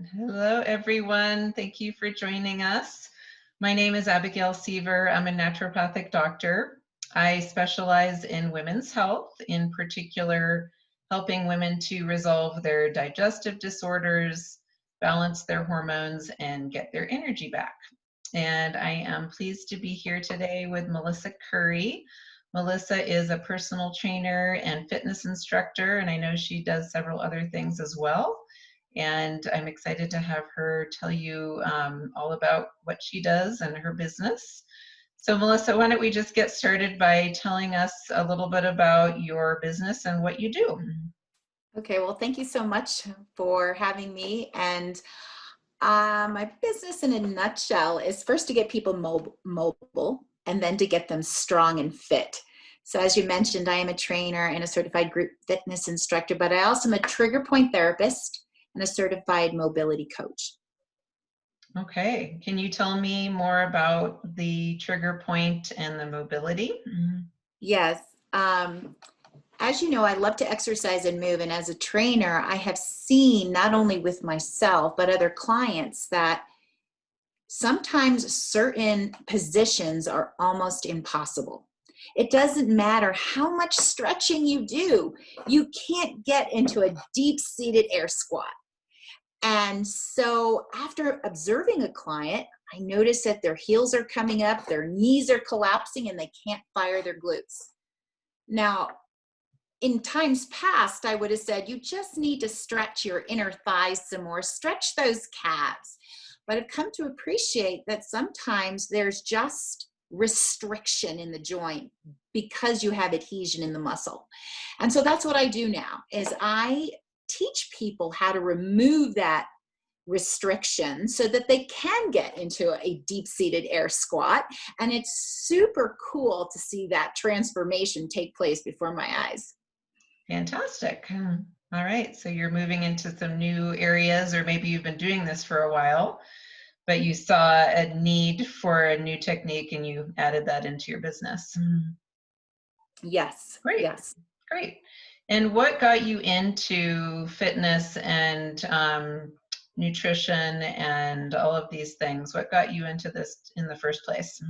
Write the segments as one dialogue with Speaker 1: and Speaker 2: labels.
Speaker 1: Hello, everyone. Thank you for joining us. My name is Abigail Seaver. I'm a naturopathic doctor. I specialize in women's health, in particular, helping women to resolve their digestive disorders, balance their hormones, and get their energy back. And I am pleased to be here today with Melissa Currie. Melissa is a personal trainer and fitness instructor, and I know she does several other things as well. And I'm excited to have her tell you all about what she does and her business. So Melissa, why don't we just get started by telling us a little bit about your business and what you do?
Speaker 2: Okay, well, thank you so much for having me. And my business in a nutshell is first to get people mobile and then to get them strong and fit. So as you mentioned, I am a trainer and a certified group fitness instructor, but I also am a trigger point therapist and a certified mobility coach.
Speaker 1: Okay, can you tell me more about the trigger point and the mobility?
Speaker 2: Yes. As you know, I love to exercise and move. And as a trainer, I have seen not only with myself, but other clients that sometimes certain positions are almost impossible. It doesn't matter how much stretching you do, you can't get into a deep-seated air squat. And so after observing a client, I noticed that their heels are coming up, their knees are collapsing, and they can't fire their glutes. Now, in times past, I would have said, you just need to stretch your inner thighs some more, stretch those calves. But I've come to appreciate that sometimes there's just restriction in the joint because you have adhesion in the muscle. And so that's what I do now, is I teach people how to remove that restriction so that they can get into a deep-seated air squat. And it's super cool to see that transformation take place before my eyes.
Speaker 1: Fantastic. All right, so you're moving into some new areas, or maybe you've been doing this for a while, but you saw a need for a new technique and you added that into your business.
Speaker 2: Yes,
Speaker 1: Great,
Speaker 2: yes.
Speaker 1: great. And what got you into fitness and nutrition and all of these things? What got you into this in the first place?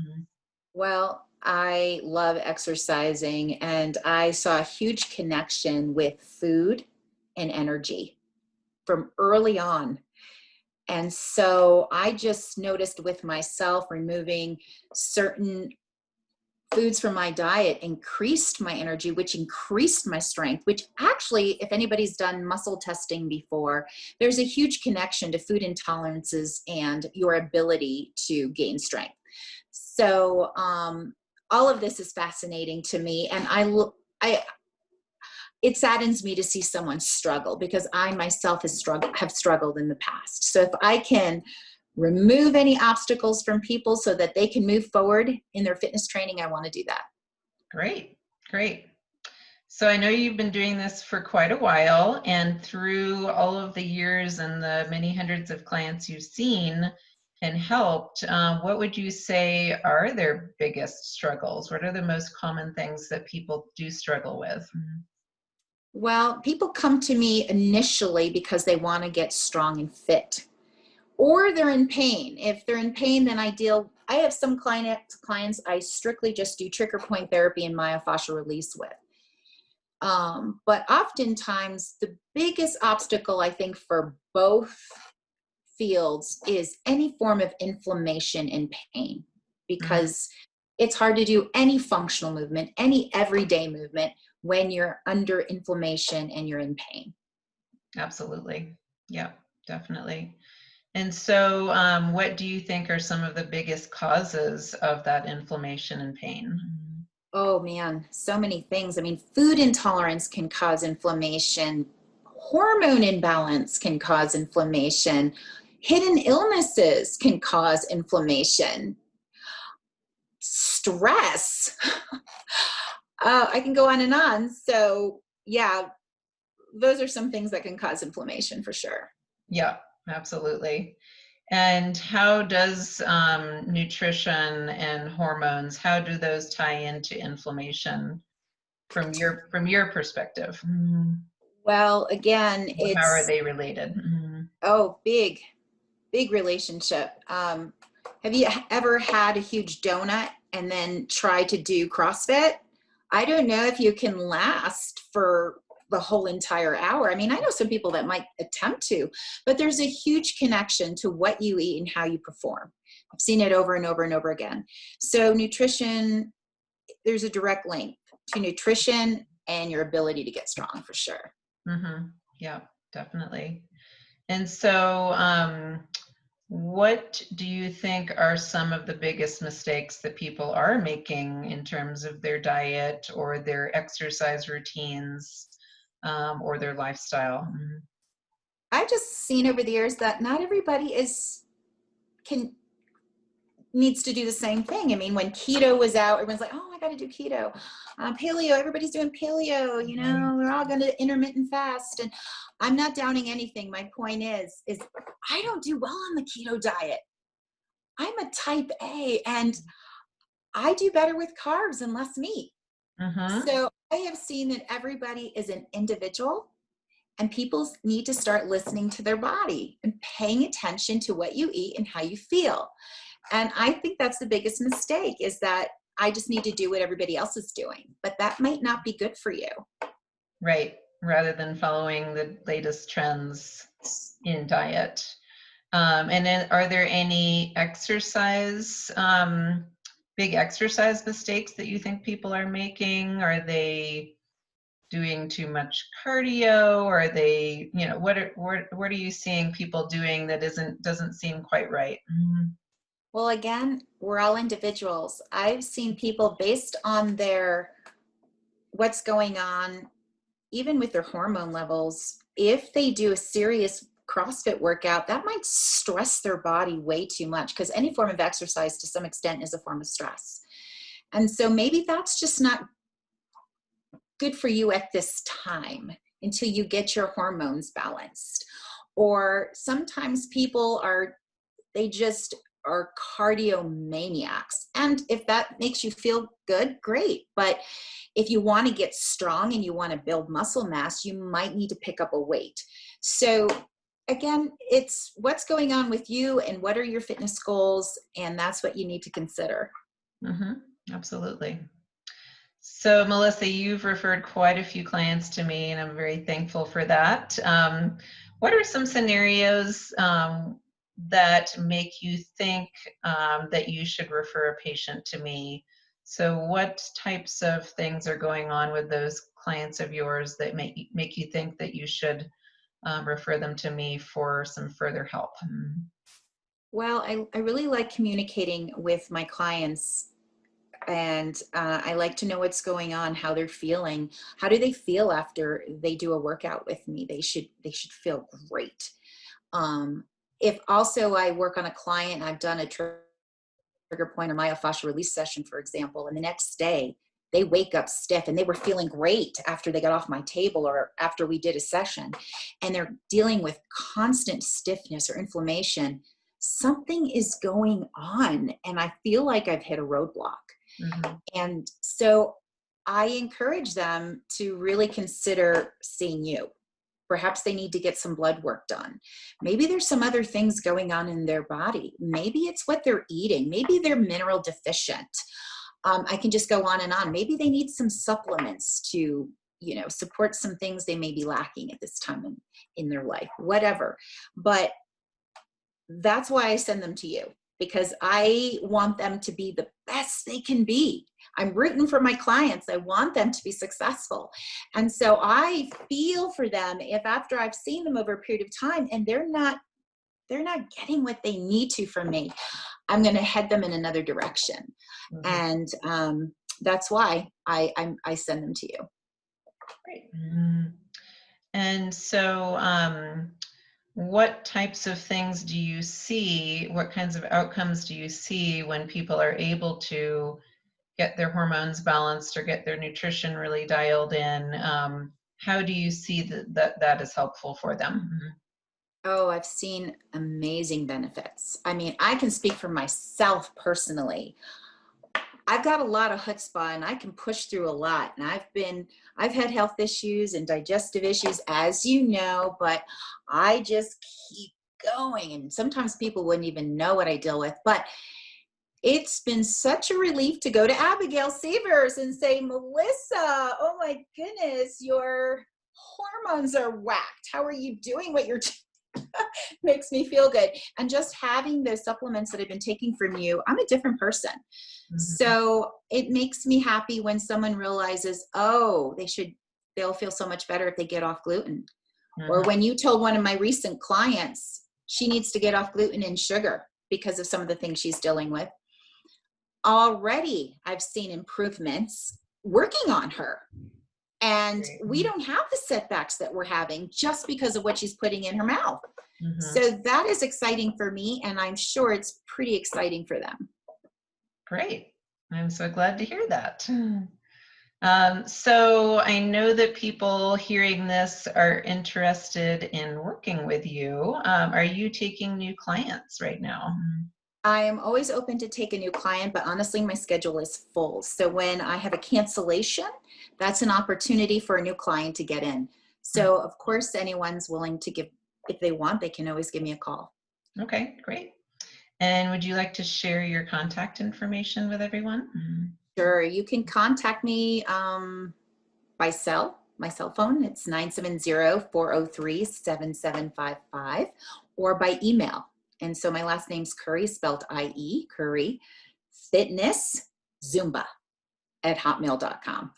Speaker 2: Well, I love exercising, and I saw a huge connection with food and energy from early on. And so I just noticed with myself removing certain foods from my diet increased my energy, which increased my strength, which actually, if anybody's done muscle testing before, there's a huge connection to food intolerances and your ability to gain strength. So all of this is fascinating to me. And it saddens me to see someone struggle because I myself have struggled in the past. So if I can remove any obstacles from people so that they can move forward in their fitness training, I want to do that.
Speaker 1: Great, great. So I know you've been doing this for quite a while, and through all of the years and the many hundreds of clients you've seen and helped, what would you say are their biggest struggles? What are the most common things that people do struggle with?
Speaker 2: Well, people come to me initially because they want to get strong and fit, or they're in pain. If they're in pain, then I have some clients I strictly just do trigger point therapy and myofascial release with. But oftentimes the biggest obstacle I think for both fields is any form of inflammation and pain, because it's hard to do any functional movement, any everyday movement when you're under inflammation and you're in pain.
Speaker 1: Absolutely. Yeah, definitely. And so, what do you think are some of the biggest causes of that inflammation and pain?
Speaker 2: Oh man, so many things. I mean, food intolerance can cause inflammation. Hormone imbalance can cause inflammation. Hidden illnesses can cause inflammation. Stress. I can go on and on. So yeah, those are some things that can cause inflammation for sure.
Speaker 1: Yeah, absolutely. And how does nutrition and hormones, how do those tie into inflammation from your perspective?
Speaker 2: Well, again,
Speaker 1: How are
Speaker 2: it's
Speaker 1: they related?
Speaker 2: Oh, big, big relationship. Have you ever had a huge donut and then try to do CrossFit? I don't know if you can last for the whole entire hour. I mean, I know some people that might attempt to, but there's a huge connection to what you eat and how you perform. I've seen it over and over and over again. So nutrition, there's a direct link to nutrition and your ability to get strong for sure.
Speaker 1: Yeah, definitely. And so, what do you think are some of the biggest mistakes that people are making in terms of their diet or their exercise routines, or their lifestyle?
Speaker 2: I've just seen over the years that not everybody can needs to do the same thing. I mean, when keto was out, everyone's like, oh, I got to do keto. Paleo, everybody's doing paleo, you know, we're all going to intermittent fast. And I'm not downing anything. My point is I don't do well on the keto diet. I'm a type A and I do better with carbs and less meat.
Speaker 1: Mm-hmm.
Speaker 2: So I have seen that everybody is an individual and people need to start listening to their body and paying attention to what you eat and how you feel. And I think that's the biggest mistake is that I just need to do what everybody else is doing, but that might not be good for you.
Speaker 1: Right. Rather than following the latest trends in diet. And then are there any big exercise mistakes that you think people are making? Are they doing too much cardio? Are they, what are you seeing people doing that doesn't seem quite right?
Speaker 2: Well, again, we're all individuals. I've seen people based on what's going on, even with their hormone levels, if they do a serious CrossFit workout, that might stress their body way too much because any form of exercise to some extent is a form of stress. And so maybe that's just not good for you at this time until you get your hormones balanced. Or sometimes people they just are cardio maniacs. And if that makes you feel good, great. But if you want to get strong and you want to build muscle mass, you might need to pick up a weight. So again, it's what's going on with you and what are your fitness goals, and that's what you need to consider.
Speaker 1: Absolutely. So Melissa, you've referred quite a few clients to me, and I'm very thankful for that. What are some scenarios that make you think that you should refer a patient to me? So what types of things are going on with those clients of yours that make you think that you should refer them to me for some further help?
Speaker 2: Well, I really like communicating with my clients, and I like to know what's going on, how they're feeling. How do they feel after they do a workout with me? They should feel great. If also I work on a client, I've done a trigger point or myofascial release session, for example, and the next day they wake up stiff and they were feeling great after they got off my table or after we did a session, and they're dealing with constant stiffness or inflammation. Something is going on and I feel like I've hit a roadblock. And so I encourage them to really consider seeing you. Perhaps they need to get some blood work done. Maybe there's some other things going on in their body. Maybe it's what they're eating. Maybe they're mineral deficient. I can just go on and on. Maybe they need some supplements to, support some things they may be lacking at this time in their life, whatever. But that's why I send them to you, because I want them to be the best they can be. I'm rooting for my clients. I want them to be successful. And so I feel for them if after I've seen them over a period of time and they're not getting what they need to from me, I'm going to head them in another direction. And that's why I send them to you.
Speaker 1: Great. And so what types of things do you see, what kinds of outcomes do you see when people are able to get their hormones balanced or get their nutrition really dialed in? How do you see that is helpful for them?
Speaker 2: Oh, I've seen amazing benefits. I mean, I can speak for myself personally. I've got a lot of chutzpah and I can push through a lot. And I've had health issues and digestive issues, as you know, but I just keep going. And sometimes people wouldn't even know what I deal with. But it's been such a relief to go to Abigail Seavers and say, Melissa, oh my goodness, your hormones are whacked. How are you doing what you're doing? Makes me feel good. And just having those supplements that I've been taking from you, I'm a different person.
Speaker 1: Mhm.
Speaker 2: So it makes me happy when someone realizes, oh, they'll feel so much better if they get off gluten. Or when you told one of my recent clients she needs to get off gluten and sugar because of some of the things she's dealing with. Already I've seen improvements working on her. And we don't have the setbacks that we're having just because of what she's putting in her mouth.
Speaker 1: Mhm.
Speaker 2: So that is exciting for me, and I'm sure it's pretty exciting for them.
Speaker 1: Great. I'm so glad to hear that. So I know that people hearing this are interested in working with you. Are you taking new clients right now?
Speaker 2: I am always open to take a new client, but honestly, my schedule is full. So when I have a cancellation, that's an opportunity for a new client to get in. So of course, anyone's willing to give, if they want, they can always give me a call.
Speaker 1: Okay, great. And would you like to share your contact information with everyone?
Speaker 2: Sure, you can contact me by my cell phone. It's 970-403-7755, or by email. And so my last name's Currie, spelled I-E, Currie, Fitness Zumba @hotmail.com.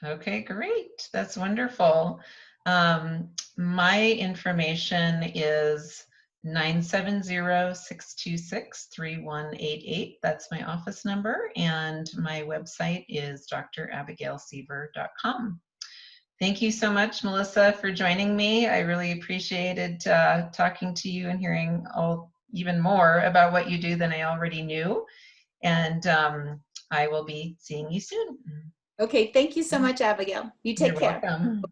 Speaker 1: Okay, great. That's wonderful. My information is 970-626-3188. That's my office number, and my website is drabigailseaver.com. Thank you so much, Melissa, for joining me. I really appreciated talking to you and hearing even more about what you do than I already knew. And I will be seeing you soon.
Speaker 2: Okay, thank you so much, Abigail. You take
Speaker 1: You're
Speaker 2: care.
Speaker 1: welcome.